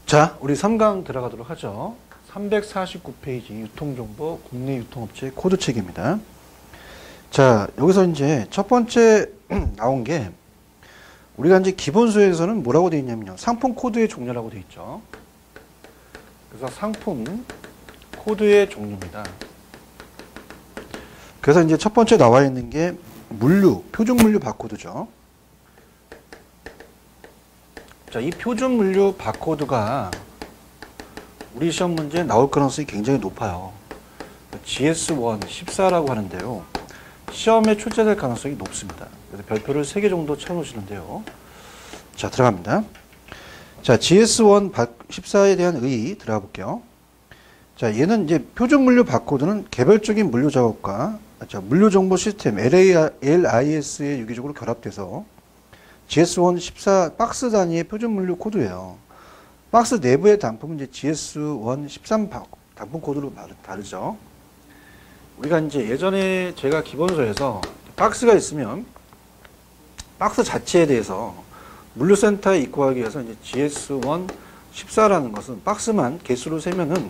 자, 우리 3강 들어가도록 하죠. 349페이지 유통정보 국내 유통업체 코드체계입니다. 자, 여기서 이제 첫 번째 나온 게 우리가 이제 기본서에서는 뭐라고 되어 있냐면요. 상품 코드의 종류라고 되어 있죠. 그래서 상품 코드의 종류입니다. 그래서 이제 첫 번째 나와 있는 게 물류, 표준 물류 바코드죠. 자, 이 표준 물류 바코드가 우리 시험 문제에 나올 가능성이 굉장히 높아요. GS1 14라고 하는데요. 시험에 출제될 가능성이 높습니다. 그래서 별표를 3개 정도 쳐놓으시는데요. 자, 들어갑니다. 자, GS1 14에 대한 의의 들어가 볼게요. 자, 얘는 이제 표준 물류 바코드는 개별적인 물류 작업과 물류 정보 시스템 LIS에 유기적으로 결합돼서 GS1 14 박스 단위의 표준 물류 코드예요. 박스 내부의 단품은 이제 GS1 13 단품 코드로 다르죠. 우리가 이제 예전에 제가 기본서에서 박스가 있으면 박스 자체에 대해서 물류센터에 입고하기 위해서 이제 GS1 14라는 것은 박스만 개수로 세면은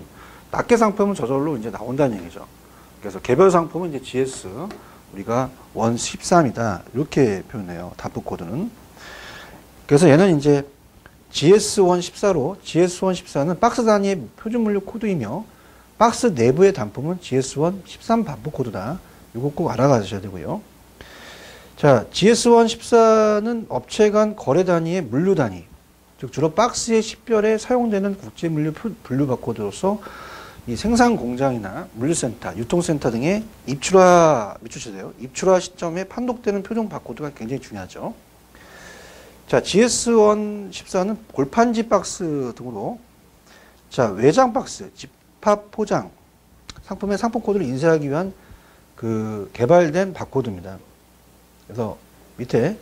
낱개 상품은 저절로 이제 나온다는 얘기죠. 그래서 개별 상품은 이제 GS 우리가 1 13이다 이렇게 표현해요. 단품 코드는. 그래서 얘는 이제 GS1 14로 GS1 14는 박스 단위의 표준 물류 코드이며 박스 내부의 단품은 GS1 13 반품 코드다. 이거 꼭 알아가셔야 되고요. 자, GS1 14는 업체 간 거래 단위의 물류 단위, 즉 주로 박스의 식별에 사용되는 국제 물류 분류 바코드로서 이 생산 공장이나 물류센터, 유통센터 등의 입출하 시점에 판독되는 표준 바코드가 굉장히 중요하죠. 자, GS1 14는 골판지 박스 등으로 자, 외장 박스, 집합 포장, 상품의 상품 코드를 인쇄하기 위한 그 개발된 바코드입니다. 그래서 밑에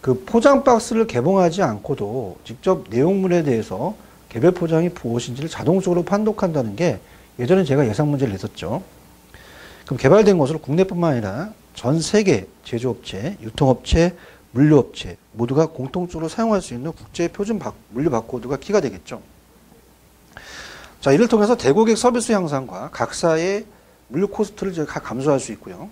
그 포장 박스를 개봉하지 않고도 직접 내용물에 대해서 개별 포장이 무엇인지를 자동적으로 판독한다는 게 예전에 제가 예상 문제를 냈었죠. 그럼 개발된 것으로 국내뿐만 아니라 전 세계 제조업체, 유통업체, 물류업체 모두가 공통적으로 사용할 수 있는 국제 표준 물류 바코드가 키가 되겠죠. 자, 이를 통해서 대고객 서비스 향상과 각사의 물류 코스트를 제가 감소할 수 있고요.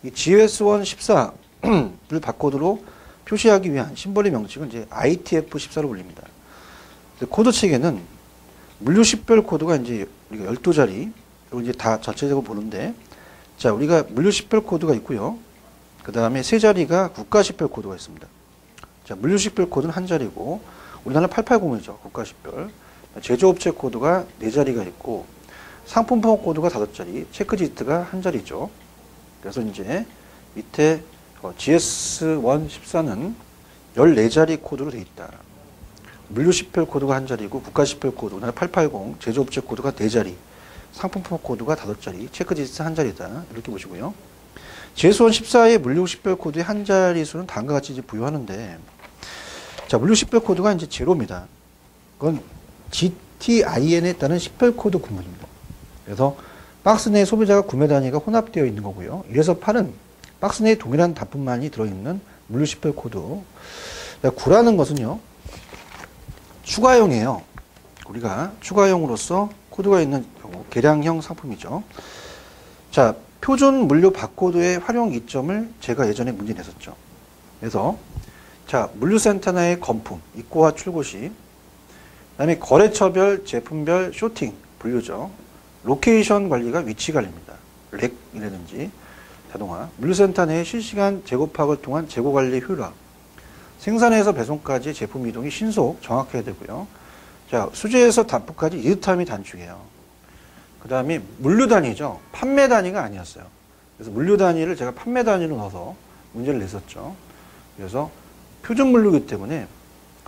이 GS1 14 를 바코드로 표시하기 위한 심벌의 명칭은 이제 ITF 14로 불립니다. 코드 체계는 물류 식별 코드가 이제 우리가 12자리, 이거 이제 다 전체적으로 보는데, 자, 우리가 물류 식별 코드가 있고요. 그 다음에 3자리가 국가 식별 코드가 있습니다. 자, 물류 식별 코드는 1자리고, 우리나라 880이죠. 국가 식별. 제조업체 코드가 4자리가 있고, 상품 포함 코드가 5자리, 체크지트가 1자리죠. 그래서 이제 밑에 GS1 14는 14자리 코드로 되어 있다. 물류 식별 코드가 1자리고, 국가 식별 코드, 우리나라 880, 제조업체 코드가 4자리, 상품 포함 코드가 5자리, 체크지트 1자리다. 이렇게 보시고요. GS1 14의 물류 식별 코드의 1자리 수는 다음과 같이 이제 부여하는데, 자, 물류 식별 코드가 이제 제로입니다. 그건 GTIN에 따른 식별 코드 구문입니다. 그래서 박스 내 소비자가 구매 단위가 혼합되어 있는 거고요. 1에서 8은 박스 내에 동일한 단품만이 들어있는 물류 식별 코드. 9라는 것은요, 추가형이에요. 우리가 추가형으로서 코드가 있는 경우, 개량형 상품이죠. 자, 표준 물류 바코드의 활용 이점을 제가 예전에 문제 냈었죠. 그래서, 자, 물류센터 내의 건품, 입고와 출고 시, 그 다음에 거래처별, 제품별 쇼팅, 분류죠. 로케이션 관리가 위치 관리입니다. 렉이라든지 자동화, 물류센터 내의 실시간 재고 파악을 통한 재고 관리 효율화, 생산에서 배송까지 제품 이동이 신속, 정확해야 되고요. 자, 수제에서 단품까지 리드타임이 단축이에요. 그 다음에 물류 단위죠. 판매 단위가 아니었어요. 그래서 물류 단위를 제가 판매 단위로 넣어서 문제를 냈었죠. 그래서 표준 물류이기 때문에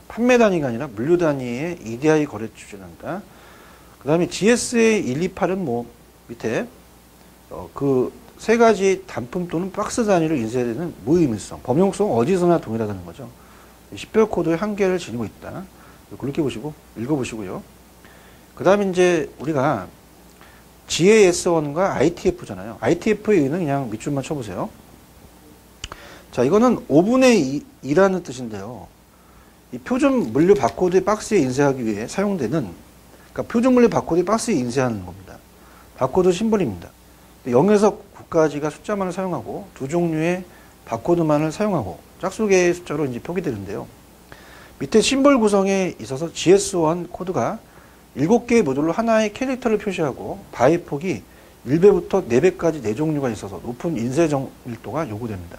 판매 단위가 아니라 물류 단위의 EDI 거래 추진한다. 그 다음에 GSA 128은 뭐 밑에 그 세 가지 단품 또는 박스 단위로 인쇄되는 무의미성, 범용성 어디서나 동일하다는 거죠. 식별 코드의 한계를 지니고 있다. 그렇게 보시고 읽어보시고요. 그 다음에 이제 우리가 GAS1과 ITF잖아요. ITF의 의는 그냥 밑줄만 쳐보세요. 자, 이거는 5분의 2라는 뜻인데요. 이 표준 물류 바코드의 박스에 인쇄하기 위해 사용되는, 그러니까 표준 물류 바코드의 박스에 인쇄하는 겁니다. 바코드 심볼입니다. 0에서 9까지가 숫자만을 사용하고 두 종류의 바코드만을 사용하고 짝수개의 숫자로 이제 표기되는데요. 밑에 심볼 구성에 있어서 GS1 코드가 7개의 모듈로 하나의 캐릭터를 표시하고 바의 폭이 1배부터 4배까지 4종류가 있어서 높은 인쇄 정밀도가 요구됩니다.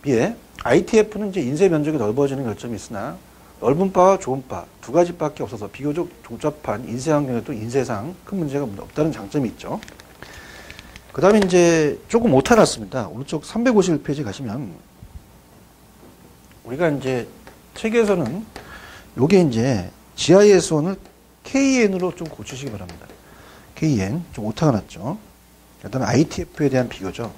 B에 ITF는 이제 인쇄 면적이 넓어지는 결점이 있으나 넓은 바와 좁은 바 두 가지밖에 없어서 비교적 복잡한 인쇄 환경에도 인쇄상 큰 문제가 없다는 장점이 있죠. 그 다음에 이제 조금 오타 났습니다. 오른쪽 351페이지 가시면 우리가 이제 책에서는 요게 이제 GIS1을 KN으로 좀 고치시기 바랍니다. KN 좀 오타가 났죠. 그다음에 ITF에 대한 비교죠.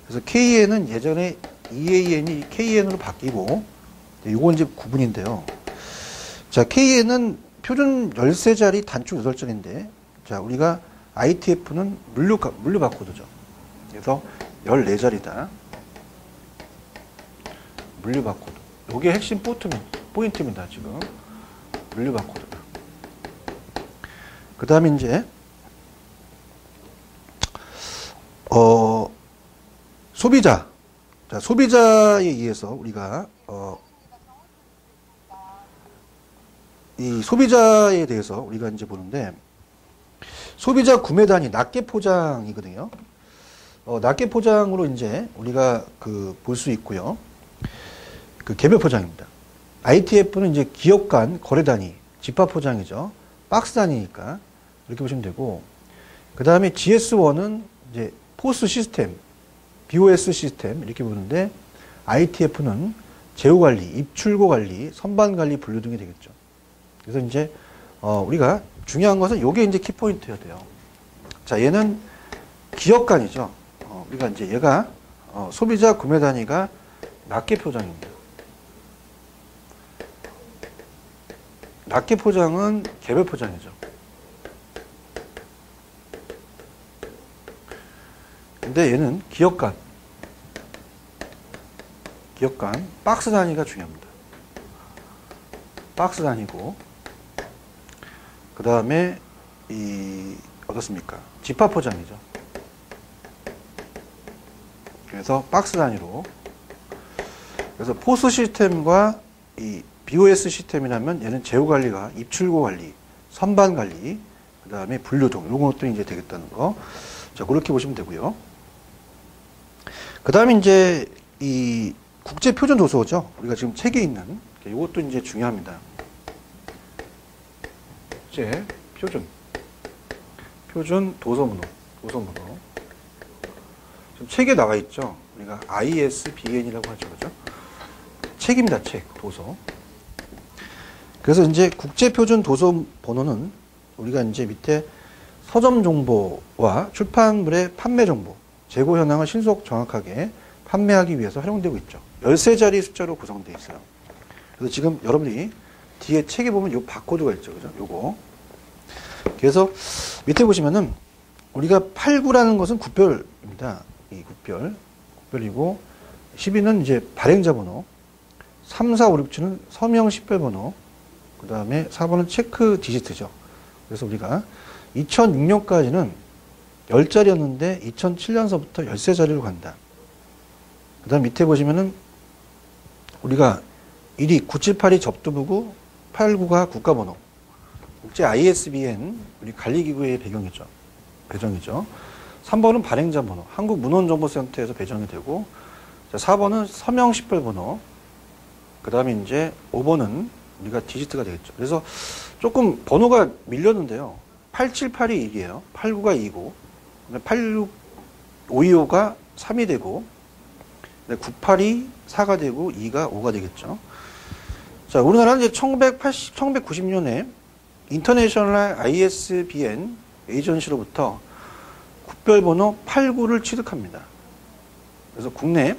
그래서 KN은 예전에 EAN이 KN으로 바뀌고 요건 이제 구분인데요. 자, KN은 표준 13자리 단축 8자리인데 자, 우리가 ITF는 물류 바코드죠. 그래서 14자리다. 물류 바코드. 요게 핵심 포인트입니다, 지금. 물류 바코드다. 그 다음에 이제, 소비자. 자, 소비자에 의해서 우리가, 이 소비자에 대해서 우리가 이제 보는데, 소비자 구매 단위 낱개 포장이거든요. 낱개 포장으로 이제 우리가 볼 수 있고요. 개별 포장입니다. ITF는 이제 기업 간 거래 단위, 집합 포장이죠. 박스 단위니까 이렇게 보시면 되고, 그 다음에 GS1은 이제 포스 시스템, BOS 시스템 이렇게 보는데, ITF는 제휴 관리, 입출고 관리, 선반 관리, 분류 등이 되겠죠. 그래서 이제 우리가 중요한 것은 요게 이제 키포인트여야 돼요. 자, 얘는 기업 간이죠. 우리가 이제 얘가 소비자 구매 단위가 낱개 포장입니다. 낱개 포장은 개별 포장이죠. 근데 얘는 기업 간 박스 단위가 중요합니다. 박스 단위고, 그 다음에 어떻습니까? 집합 포장이죠. 그래서 박스 단위로. 그래서 포스 시스템과 이 BOS 시스템이라면 얘는 제휴 관리가 입출고 관리, 선반 관리, 그 다음에 분류 등 이런 것도 이제 되겠다는 거. 자, 그렇게 보시면 되고요. 그 다음에 이제 이 국제 표준 도서죠. 우리가 지금 책에 있는 이것도 이제 중요합니다. 국제 표준 도서 문호. 지금 책에 나와 있죠. 우리가 ISBN이라고 하죠, 그죠? 책입니다, 책, 도서. 그래서 이제 국제 표준 도서 번호는 우리가 이제 밑에 서점 정보와 출판물의 판매 정보, 재고 현황을 신속 정확하게 판매하기 위해서 활용되고 있죠. 13자리 숫자로 구성되어 있어요. 그래서 지금 여러분이 뒤에 책에 보면 요 바코드가 있죠, 그죠? 요거. 그래서 밑에 보시면은 우리가 89라는 것은 국별입니다. 이 국별이고 12는 이제 발행자 번호, 3, 4, 5, 6, 7은 서명 식별 번호, 그 다음에 4번은 체크 디지트죠. 그래서 우리가 2006년까지는 10자리였는데 2007년서부터 13자리로 간다. 그 다음 밑에 보시면은 우리가 1위 9782 접두부구 89가 국가번호, 국제 ISBN 우리 관리기구의 배정이죠. 3번은 발행자 번호, 한국문헌정보센터에서 배정이 되고, 자, 4번은 서명식별번호, 그 다음에 이제 5번은 우리가 디지트가 되겠죠. 그래서 조금 번호가 밀렸는데요. 8782 1이에요. 89가 2고, 86, 525가 3이 되고, 982 4가 되고, 2가 5가 되겠죠. 자, 우리나라는 이제 1990년에 인터내셔널 ISBN 에이전시로부터 국별번호 89를 취득합니다. 그래서 국내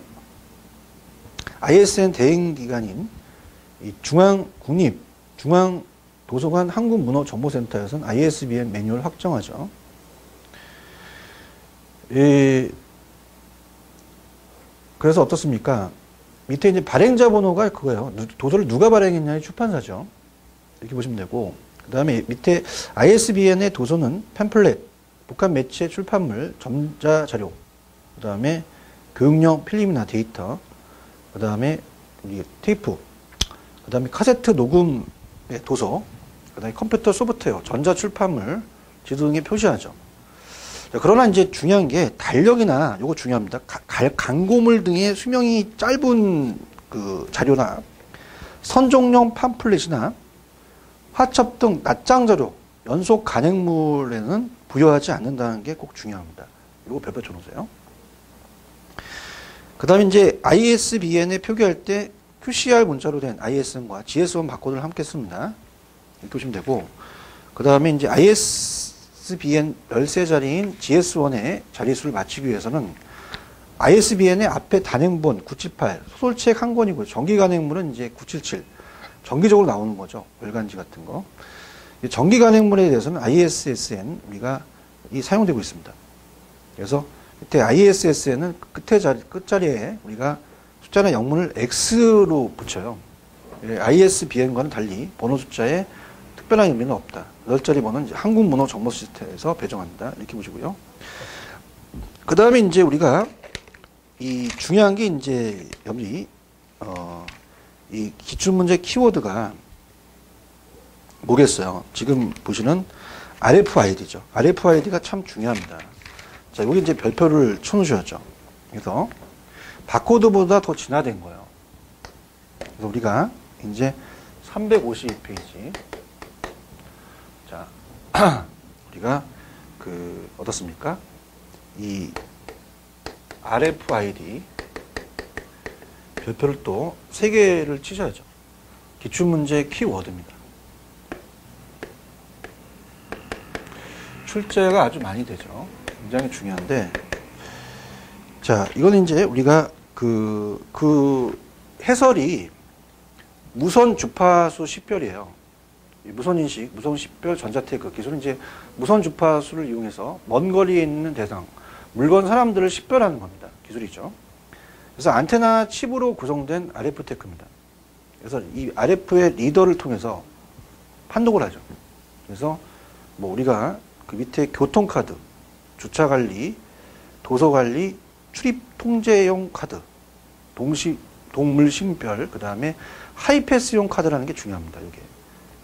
ISN 대행기관인 이 중앙도서관 한국문헌정보센터에서는 ISBN 매뉴얼을 확정하죠. 그래서 어떻습니까? 밑에 이제 발행자 번호가 그거예요. 도서를 누가 발행했냐의 출판사죠. 이렇게 보시면 되고, 그 다음에 밑에 ISBN의 도서는 팸플렛, 복합 매체 출판물, 전자자료, 그 다음에 교육용 필름이나 데이터, 그 다음에 테이프, 그 다음에 카세트 녹음의 도서, 그 다음에 컴퓨터 소프트웨어, 전자출판물, 지도 등에 표시하죠. 자, 그러나 이제 중요한 게 달력이나 요거 중요합니다. 광고물 등의 수명이 짧은 그 자료나 선종용 팜플렛이나 화첩 등 낱장 자료, 연속 간행물에는 부여하지 않는다는 게 꼭 중요합니다. 이거 별표 쳐놓으세요. 그 다음에 이제 ISBN에 표기할 때 QCR 문자로 된 ISN과 GS1 바코드를 함께 씁니다. 이렇게 보시면 되고, 그 다음에 이제 ISBN 열쇠 자리인 GS1의 자리수를 맞추기 위해서는 ISBN의 앞에 단행본 978, 소설책 한 권이고요. 정기 간행물은 이제 977. 정기적으로 나오는 거죠. 월간지 같은 거. 정기 간행물에 대해서는 ISSN 우리가 사용되고 있습니다. 그래서 밑에 ISSN은 끝자리에 우리가 숫자나 영문을 X로 붙여요. ISBN과는 달리 번호 숫자에 특별한 의미는 없다. 8자리 번호는 이제 한국 문호 정보 시스템에서 배정한다. 이렇게 보시고요. 그 다음에 이제 우리가 이 중요한 게 이제 여기 이 기출문제 키워드가 뭐겠어요? 지금 보시는 RFID죠. RFID가 참 중요합니다. 자, 여기 이제 별표를 쳐놓으셔야죠. 그래서 바코드보다 더 진화된 거예요. 그래서 우리가 이제 352페이지. 자, 우리가 어떻습니까? 이 RFID 별표를 또 3개를 치셔야죠. 기출문제 키워드입니다. 출제가 아주 많이 되죠. 굉장히 중요한데, 자, 이거는 이제 우리가 그 해설이 무선 주파수 식별이에요. 무선 인식, 무선 식별 전자태그 기술은 이제 무선 주파수를 이용해서 먼 거리에 있는 대상, 물건, 사람들을 식별하는 겁니다. 기술이죠. 그래서 안테나 칩으로 구성된 RF 테크입니다. 그래서 이 RF의 리더를 통해서 판독을 하죠. 그래서 뭐 우리가 그 밑에 교통카드, 주차관리, 도서관리, 출입 통제용 카드, 동물 식별, 그 다음에 하이패스용 카드라는 게 중요합니다. 이게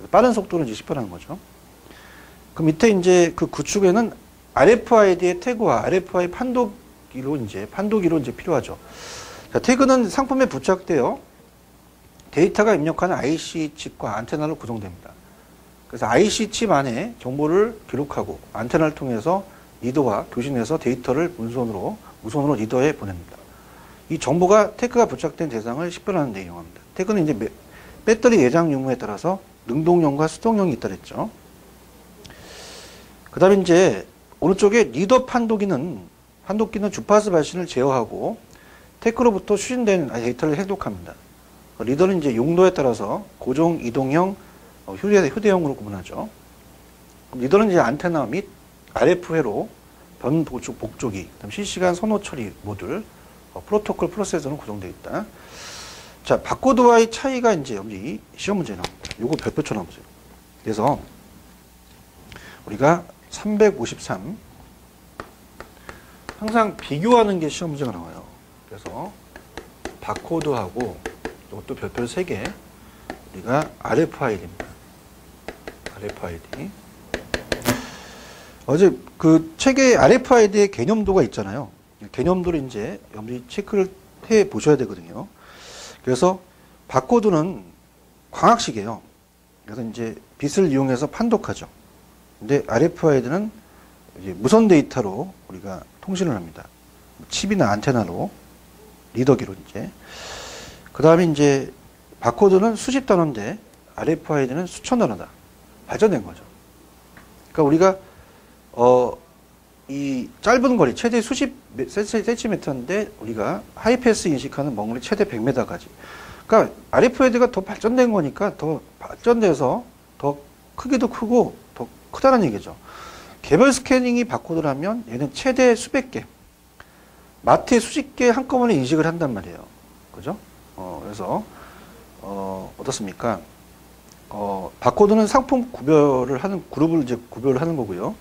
빠른 속도를 이제 식별하는 거죠. 그 밑에 이제 그 구축에는 RFID의 태그와 RFI 판도기로 이제 필요하죠. 자, 태그는 상품에 부착되어 데이터가 입력하는 IC 칩과 안테나로 구성됩니다. 그래서 IC 칩 안에 정보를 기록하고 안테나를 통해서 리더와 교신해서 데이터를 무선으로 리더에 보냅니다. 이 정보가 태그가 부착된 대상을 식별하는 데 이용합니다. 태그는 이제 배터리 내장 유무에 따라서 능동형과 수동형이 있다 그랬죠. 그 다음에 이제 오른쪽에 리더 판도기는 주파수 발신을 제어하고 태그로부터 수신된 데이터를 해독합니다. 리더는 이제 용도에 따라서 고정, 이동형, 휴대형으로 구분하죠. 리더는 이제 안테나 및 RF 회로, 변 복조기, 실시간 선호 처리 모듈, 프로토콜 프로세서는 구성되어 있다. 자, 바코드와의 차이가 이제 여기 시험 문제에 나옵니다. 요거 별표 쳐놔보세요. 그래서 우리가 353 항상 비교하는 게 시험 문제가 나와요. 그래서 바코드하고 이것도 별표 3개 우리가 RFID입니다. RFID. 어제 그 책에 RFID의 개념도가 있잖아요. 개념도를 이제 여러분이 체크를 해 보셔야 되거든요. 그래서 바코드는 광학식이에요. 그래서 이제 빛을 이용해서 판독하죠. 근데 RFID는 이제 무선 데이터로 우리가 통신을 합니다. 칩이나 안테나로, 리더기로 이제. 그 다음에 이제 바코드는 수십 단어인데 RFID는 수천 단어다. 발전된 거죠. 그러니까 우리가 이 짧은 거리 최대 수십 센티미터인데 우리가 하이패스 인식하는 먼 거리 최대 100m까지. 그러니까 RFID가 더 발전된 거니까 더 발전돼서 더 크기도 크고 더 크다는 얘기죠. 개별 스캐닝이 바코드라면 얘는 최대 수백 개, 마트에 수십 개 한꺼번에 인식을 한단 말이에요. 그죠? 그래서 어떻습니까? 바코드는 상품 구별을 하는 그룹을 이제 구별을 하는 거고요.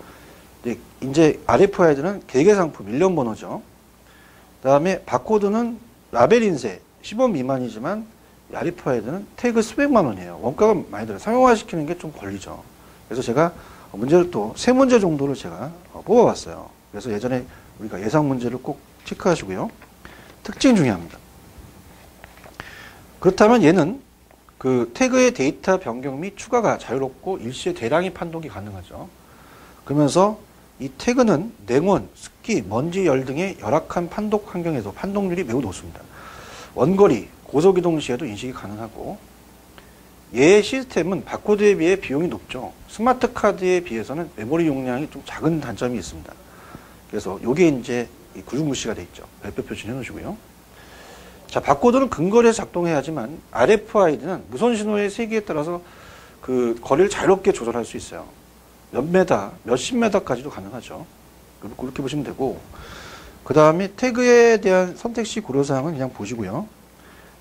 이제 RFID는 개개 상품 일련 번호죠. 그다음에 바코드는 라벨 인쇄 10원 미만이지만 RFID는 태그 수백만 원이에요. 원가가 많이 들어요. 상용화 시키는 게 좀 걸리죠. 그래서 제가 문제를 또 세 문제 정도를 제가 뽑아봤어요. 그래서 예전에 우리가 예상 문제를 꼭 체크하시고요. 특징이 중요합니다. 그렇다면 얘는 그 태그의 데이터 변경 및 추가가 자유롭고 일시에 대량의 판독이 가능하죠. 그러면서 이 태그는 냉온, 습기, 먼지, 열 등의 열악한 판독 환경에서 판독률이 매우 높습니다. 원거리, 고속이동 시에도 인식이 가능하고 얘의 시스템은 바코드에 비해 비용이 높죠. 스마트 카드에 비해서는 메모리 용량이 좀 작은 단점이 있습니다. 그래서 이게 이제 구중무시가 돼 있죠. 별표 표시해 놓으시고요. 자, 바코드는 근거리에서 작동해야 하지만 RFID는 무선 신호의 세기에 따라서 그 거리를 자유롭게 조절할 수 있어요. 몇 메다, 몇십 메다까지도 가능하죠. 그렇게 보시면 되고, 그 다음에 태그에 대한 선택시 고려사항은 그냥 보시고요.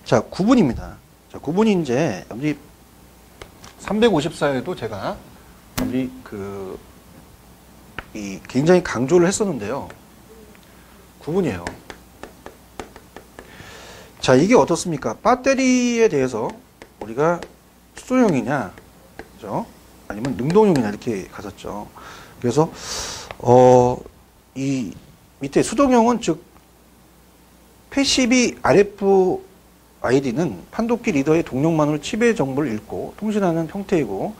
자, 구분입니다. 자, 구분이 이제 여기 354에도 제가 여기 굉장히 강조를 했었는데요. 구분이에요. 자, 이게 어떻습니까? 배터리에 대해서 우리가 수소용이냐, 그죠? 아니면 능동용이냐 이렇게 갔었죠. 그래서 이 밑에 수동용은 즉 패시브 RFID는 판독기 리더의 동력만으로 칩의 정보를 읽고 통신하는 형태이고,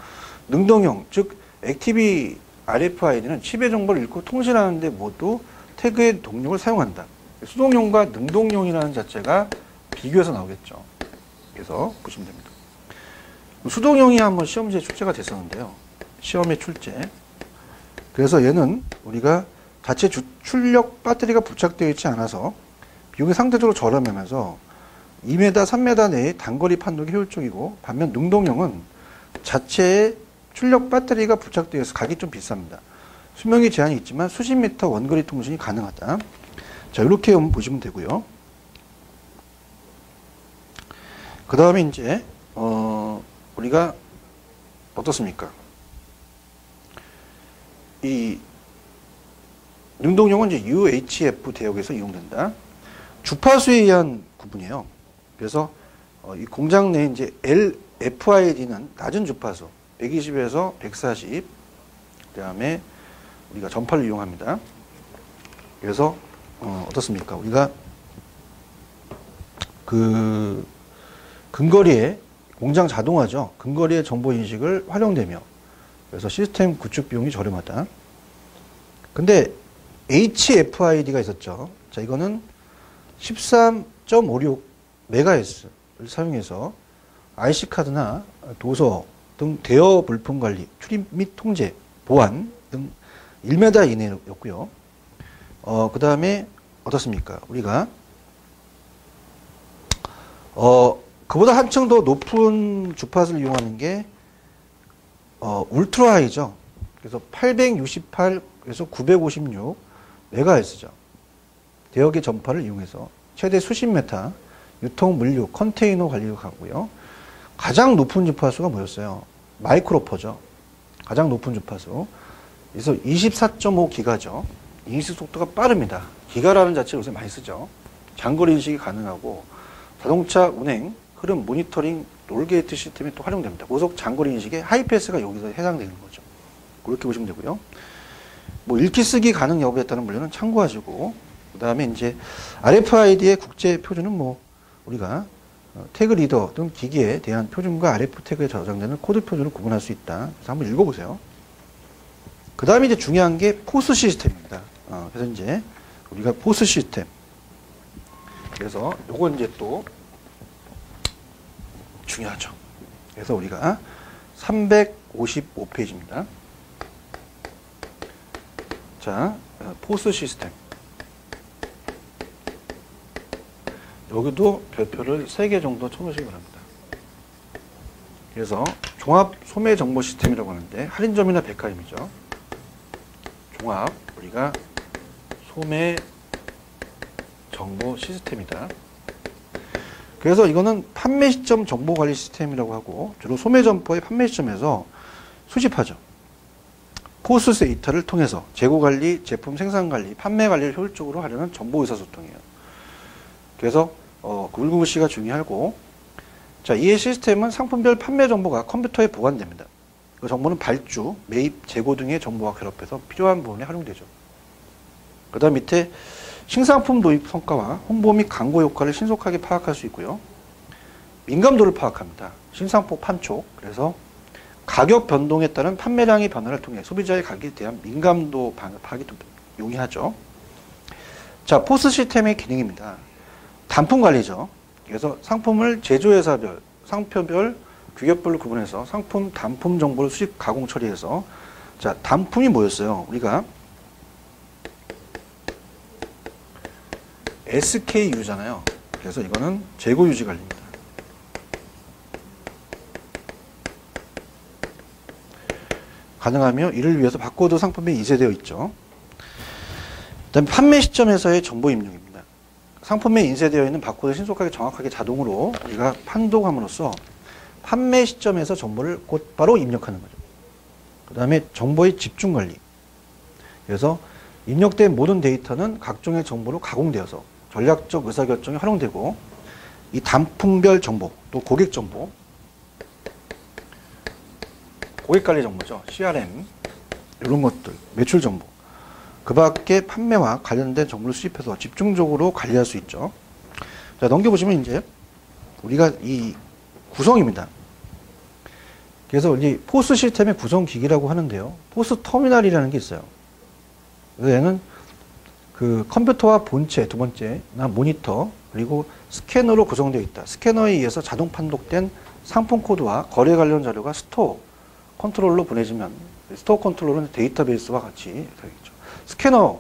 능동용 즉 액티브 RFID는 칩의 정보를 읽고 통신하는데 모두 태그의 동력을 사용한다. 수동용과 능동용이라는 자체가 비교해서 나오겠죠. 그래서 보시면 됩니다. 수동용이 한번 시험지에 출제가 됐었는데요. 시험에 출제. 그래서 얘는 우리가 자체 출력 배터리가 부착되어 있지 않아서 비용이 상대적으로 저렴하면서 2m, 3m 내의 단거리 판독이 효율적이고, 반면 능동용은 자체에 출력 배터리가 부착되어 있어서 가격이 좀 비쌉니다. 수명이 제한이 있지만 수십 미터 원거리 통신이 가능하다. 자, 이렇게 한번 보시면 되고요. 그 다음에 이제 우리가 어떻습니까? 이 능동용은 이제 UHF 대역에서 이용된다. 주파수에 의한 구분이에요. 그래서 이 공장 내에 이제 LFID는 낮은 주파수 120에서 140, 그다음에 우리가 전파를 이용합니다. 그래서 어떻습니까? 우리가 그 근거리에 공장 자동화죠. 근거리의 정보 인식을 활용되며, 그래서 시스템 구축 비용이 저렴하다. 근데 HFID가 있었죠. 자, 이거는 13.56 MHz를 사용해서 IC 카드나 도서 등 대여 물품 관리, 출입 및 통제, 보안 등 1m 이내였고요. 그 다음에 어떻습니까? 우리가 그보다 한층 더 높은 주파수를 이용하는 게 울트라 하이죠. 그래서 868에서 956 MHz죠. 대역의 전파를 이용해서 최대 수십 메타 유통 물류 컨테이너 관리가 가고요. 가장 높은 주파수가 뭐였어요? 마이크로퍼죠. 가장 높은 주파수. 그래서 24.5 기가죠. 인식 속도가 빠릅니다. 기가라는 자체를 요새 많이 쓰죠. 장거리 인식이 가능하고 자동차 운행, 흐름 모니터링, 롤게이트 시스템이 또 활용됩니다. 고속 장거리 인식에 하이패스가 여기서 해당되는 거죠. 그렇게 보시면 되고요. 뭐 읽기 쓰기 가능 여부에 따른 분류는 참고하시고, 그 다음에 이제 RFID의 국제 표준은 뭐 우리가 태그 리더 등 기기에 대한 표준과 RF 태그에 저장되는 코드 표준을 구분할 수 있다. 그래서 한번 읽어보세요. 그 다음에 이제 중요한 게 포스 시스템입니다. 그래서 이제 우리가 포스 시스템. 그래서 요건 이제 또 중요하죠. 그래서 우리가 355페이지입니다. 자, 포스 시스템. 여기도 별표를 3개 정도 쳐놓으시기 바랍니다. 그래서 종합 소매 정보 시스템이라고 하는데 할인점이나 백화점이죠. 종합 우리가 소매 정보 시스템이다. 그래서 이거는 판매 시점 정보 관리 시스템이라고 하고 주로 소매 점포의 판매 시점에서 수집하죠. 포스 데이터를 통해서 재고 관리, 제품 생산 관리, 판매 관리를 효율적으로 하려는 정보 의사소통이에요. 그래서 물구무시가 중요하고, 자, 이 시스템은 상품별 판매 정보가 컴퓨터에 보관됩니다. 그 정보는 발주, 매입, 재고 등의 정보와 결합해서 필요한 부분에 활용되죠. 그 다음 밑에 신상품 도입 성과와 홍보 및 광고 효과를 신속하게 파악할 수 있고요. 민감도를 파악합니다. 신상품 판촉, 그래서 가격 변동에 따른 판매량의 변화를 통해 소비자의 가격에 대한 민감도 파악이 좀 용이하죠. 자, 포스 시스템의 기능입니다. 단품 관리죠. 그래서 상품을 제조회사별, 상표별, 규격별로 구분해서 상품, 단품 정보를 수집, 가공, 처리해서, 자, 단품이 뭐였어요? 우리가 SKU잖아요. 그래서 이거는 재고 유지 관리입니다. 가능하며 이를 위해서 바코드 상품에 인쇄되어 있죠. 그다음에 판매 시점에서의 정보 입력입니다. 상품에 인쇄되어 있는 바코드를 신속하게 정확하게 자동으로 우리가 판독함으로써 판매 시점에서 정보를 곧바로 입력하는 거죠. 그 다음에 정보의 집중 관리. 그래서 입력된 모든 데이터는 각종의 정보로 가공되어서 전략적 의사결정에 활용되고, 이 단품별 정보, 또 고객 정보, 고객관리 정보죠. CRM, 이런 것들, 매출 정보. 그 밖에 판매와 관련된 정보를 수집해서 집중적으로 관리할 수 있죠. 자, 넘겨보시면 이제 우리가 이 구성입니다. 그래서 이제 포스 시스템의 구성 기기라고 하는데요. 포스 터미널이라는 게 있어요. 그래서 얘는 그 컴퓨터와 본체, 두 번째, 모니터, 그리고 스캐너로 구성되어 있다. 스캐너에 의해서 자동 판독된 상품 코드와 거래 관련 자료가 스토어 컨트롤러 보내지면, 스토어 컨트롤러는 데이터베이스와 같이 되겠죠. 스캐너,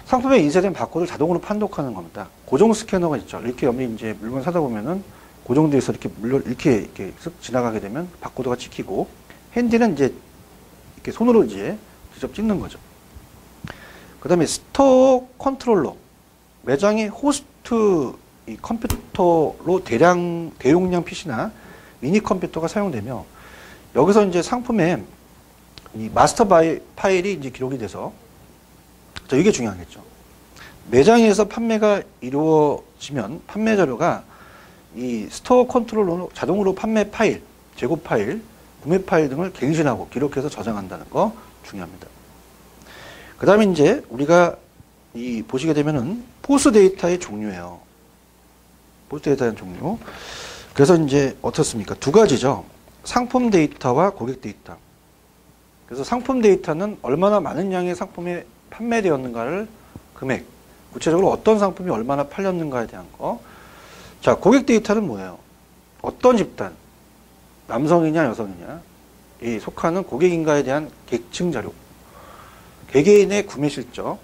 상품에 인쇄된 바코드를 자동으로 판독하는 겁니다. 고정 스캐너가 있죠. 이렇게 옆에 이제 물건 사다 보면은 고정되어 있어 이렇게 쓱 지나가게 되면 바코드가 찍히고, 핸디는 이제 이렇게 손으로 이제 직접 찍는 거죠. 그 다음에 스토어 컨트롤러, 매장의 호스트 이 컴퓨터로 대용량 PC나 미니 컴퓨터가 사용되며, 여기서 이제 상품에 이 마스터 파일이 이제 기록이 돼서, 자, 이게 중요하겠죠. 매장에서 판매가 이루어지면 판매 자료가 이 스토어 컨트롤러로 자동으로 판매 파일, 재고 파일, 구매 파일 등을 갱신하고 기록해서 저장한다는 거 중요합니다. 그 다음에 이제 우리가 보시게 되면은 포스 데이터의 종류예요. 포스 데이터의 종류. 그래서 이제 어떻습니까? 두 가지죠. 상품 데이터와 고객 데이터. 그래서 상품 데이터는 얼마나 많은 양의 상품이 판매되었는가를 금액, 구체적으로 어떤 상품이 얼마나 팔렸는가에 대한 거. 자, 고객 데이터는 뭐예요? 어떤 집단, 남성이냐 여성이냐, 이 속하는 고객인가에 대한 계층 자료. 개개인의 구매 실적,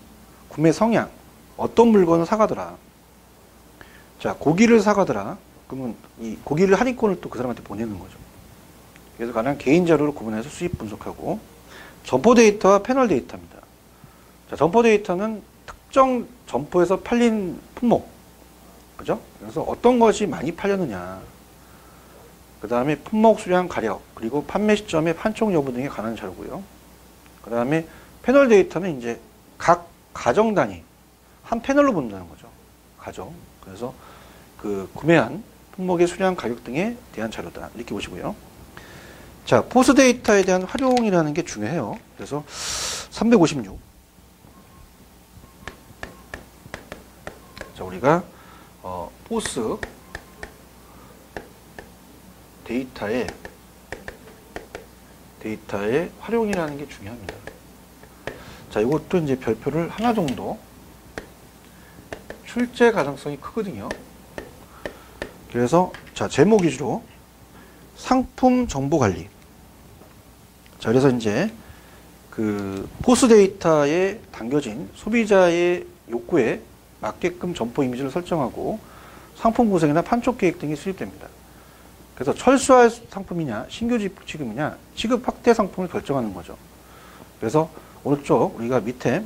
구매 성향, 어떤 물건을 사가더라. 자, 고기를 사가더라. 그러면 이 고기를 할인권을 또 그 사람한테 보내는 거죠. 그래서 가장 개인 자료를 구분해서 수입 분석하고, 점포 데이터와 패널 데이터입니다. 자, 점포 데이터는 특정 점포에서 팔린 품목, 그죠? 그래서 어떤 것이 많이 팔렸느냐, 그 다음에 품목 수량 가격, 그리고 판매 시점의 판촉 여부 등에 관한 자료고요. 그 다음에 패널 데이터는 이제 각 가정 단위, 한 패널로 본다는 거죠. 가정. 그래서 그 구매한 품목의 수량, 가격 등에 대한 자료다. 이렇게 보시고요. 자, 포스 데이터에 대한 활용이라는 게 중요해요. 그래서 356. 자, 우리가 포스 데이터의 활용이라는 게 중요합니다. 자, 이것도 이제 별표를 하나 정도, 출제 가능성이 크거든요. 그래서 자, 제목 위주로 상품 정보 관리. 자, 그래서 이제 그 포스 데이터에 담겨진 소비자의 욕구에 맞게끔 점포 이미지를 설정하고 상품 구성이나 판촉 계획 등이 수립됩니다. 그래서 철수할 상품이냐, 신규 취급이냐, 취급 확대 상품을 결정하는 거죠. 그래서 오른쪽, 우리가 밑에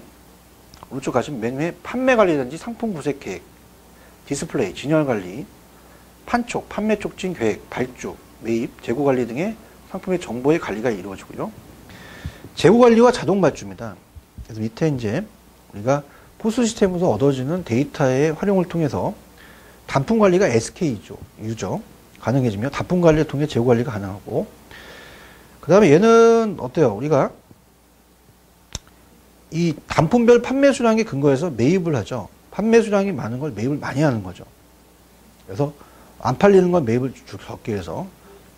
오른쪽 가시면 맨 위에 판매 관리든지 상품 구색 계획, 디스플레이, 진열 관리, 판촉, 판매 촉진 계획, 발주, 매입, 재고 관리 등의 상품의 정보의 관리가 이루어지고요. 재고 관리와 자동 발주입니다. 그래서 밑에 이제 우리가 포스 시스템에서 얻어지는 데이터의 활용을 통해서 단품 관리가 SKU죠. 가능해지며 단품 관리를 통해 재고 관리가 가능하고, 그 다음에 얘는 어때요? 우리가 이 단품별 판매 수량에 근거해서 매입을 하죠. 판매 수량이 많은 걸 매입을 많이 하는 거죠. 그래서 안 팔리는 건 매입을 적게 해서,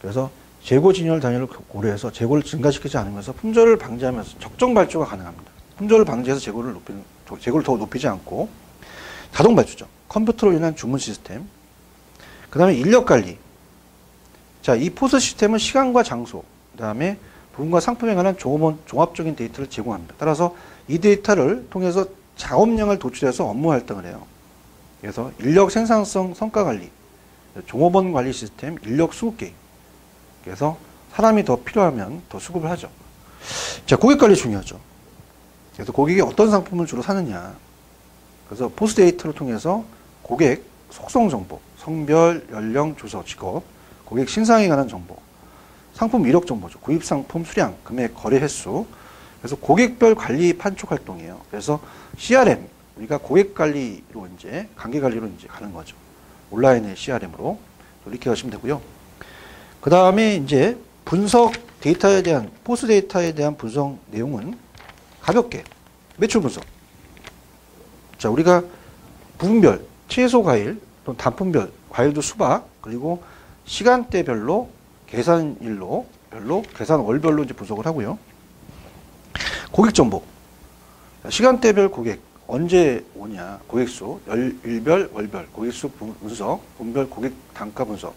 그래서 재고 진열 단위를 고려해서 재고를 증가시키지 않으면서 품절을 방지하면서 적정 발주가 가능합니다. 품절을 방지해서 재고를 더 높이지 않고, 자동 발주죠. 컴퓨터로 인한 주문 시스템. 그 다음에 인력 관리. 자, 이 포스 시스템은 시간과 장소, 그 다음에 부분과 상품에 관한 종합적인 데이터를 제공합니다. 따라서 이 데이터를 통해서 작업량을 도출해서 업무 활동을 해요. 그래서 인력 생산성 성과 관리, 종업원 관리 시스템, 인력 수급 계획. 그래서 사람이 더 필요하면 더 수급을 하죠. 자, 고객 관리 중요하죠. 그래서 고객이 어떤 상품을 주로 사느냐. 그래서 포스 데이터를 통해서 고객 속성 정보, 성별, 연령, 주소, 직업, 고객 신상에 관한 정보, 상품 이력 정보죠. 구입 상품 수량, 금액, 거래 횟수. 그래서 고객별 관리 판촉 활동이에요. 그래서 CRM, 우리가 고객 관리로 이제, 관계 관리로 이제 가는 거죠. 온라인의 CRM으로. 이렇게 하시면 되고요. 그 다음에 이제 분석 데이터에 대한, 포스 데이터에 대한 분석 내용은 가볍게 매출 분석. 자, 우리가 부분별, 채소 과일, 또 단품별, 과일도 수박, 그리고 시간대별로, 계산일로, 계산월별로 이제 분석을 하고요. 고객 정보. 시간대별 고객, 언제 오냐, 고객수, 일별, 월별, 고객수 분석, 분별 고객 단가 분석.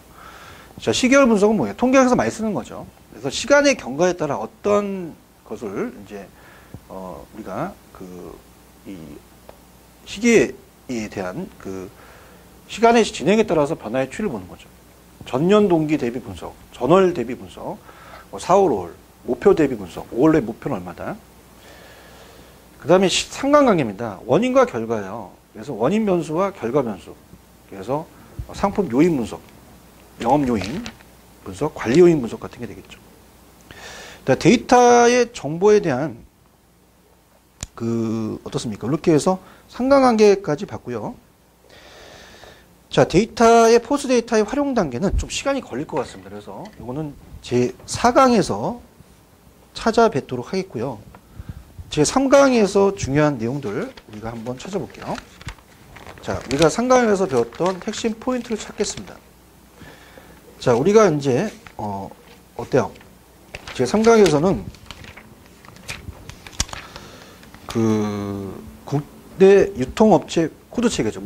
자, 시계열 분석은 뭐예요? 통계학에서 많이 쓰는 거죠. 그래서 시간의 경과에 따라 어떤 것을 이제, 우리가 이 시계에 대한 시간의 진행에 따라서 변화의 추이를 보는 거죠. 전년 동기 대비 분석, 전월 대비 분석, 4월, 5월, 목표 대비 분석, 5월 내 목표는 얼마다. 그 다음에 상관관계입니다. 원인과 결과예요. 그래서 원인 변수와 결과 변수. 그래서 상품 요인 분석, 영업 요인 분석, 관리 요인 분석 같은 게 되겠죠. 데이터의 정보에 대한 어떻습니까? 이렇게 해서 상관관계까지 봤고요. 자, 포스 데이터의 활용 단계는 좀 시간이 걸릴 것 같습니다. 그래서 이거는 제 4강에서 찾아뵙도록 하겠고요. 제 3강에서 중요한 내용들 우리가 한번 찾아볼게요. 자, 우리가 3강에서 배웠던 핵심 포인트를 찾겠습니다. 자, 우리가 이제 어때요? 제 3강에서는 국내 유통업체 코드 체계죠.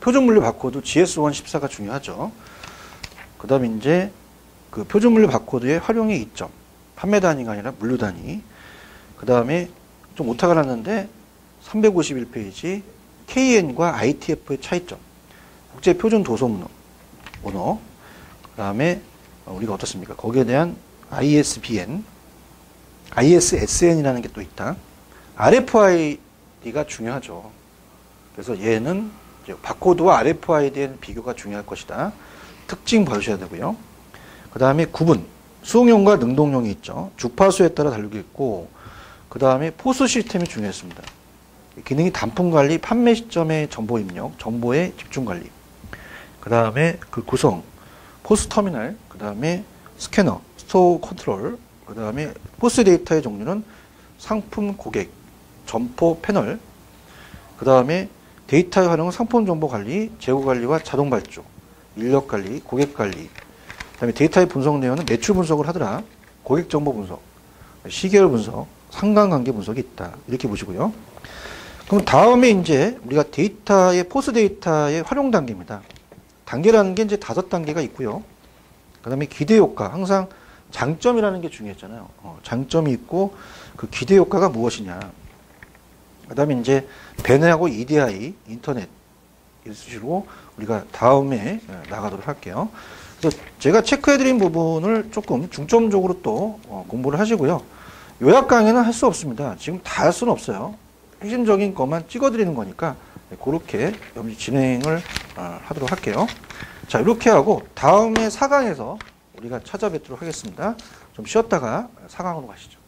표준 물류 바코드 GS1 14가 중요하죠. 그 다음에 이제 표준 물류 바코드의 활용의 이점. 판매 단위가 아니라 물류 단위. 그 다음에 좀 오타가 났는데 351페이지 KN과 ITF의 차이점. 국제 표준 도서 언어. 그 다음에 우리가 어떻습니까? 거기에 대한 ISBN, ISSN이라는 게 또 있다. RFID가 중요하죠. 그래서 얘는 바코드와 RFID의 비교가 중요할 것이다. 특징 봐주셔야 되고요. 그 다음에 구분, 수용용과 능동용이 있죠. 주파수에 따라 다르게 있고, 그 다음에 포스 시스템이 중요했습니다. 기능이 단품 관리, 판매 시점의 정보 입력, 정보의 집중 관리. 그 다음에 구성, 포스 터미널, 그 다음에 스캐너, 스토어 컨트롤, 그 다음에 포스 데이터의 종류는 상품 고객, 점포 패널, 그 다음에 데이터의 활용은 상품 정보 관리, 재고 관리와 자동 발주, 인력 관리, 고객 관리, 그 다음에 데이터의 분석 내용은 매출 분석을 하더라, 고객 정보 분석, 시계열 분석, 상관관계 분석이 있다. 이렇게 보시고요. 그럼 다음에 이제 우리가 포스 데이터의 활용 단계입니다. 단계라는 게 이제 5단계가 있고요. 그 다음에 기대 효과, 항상 장점이라는 게 중요했잖아요. 장점이 있고 그 기대 효과가 무엇이냐. 그 다음에 이제 배내하고 EDI, 인터넷, 이런 식으로 우리가 다음에 나가도록 할게요. 그래서 제가 체크해드린 부분을 조금 중점적으로 또 공부를 하시고요. 요약 강의는 할 수 없습니다. 지금 다 할 수는 없어요. 핵심적인 것만 찍어드리는 거니까 그렇게 진행을 하도록 할게요. 자, 이렇게 하고 다음에 4강에서 우리가 찾아뵙도록 하겠습니다. 좀 쉬었다가 4강으로 가시죠.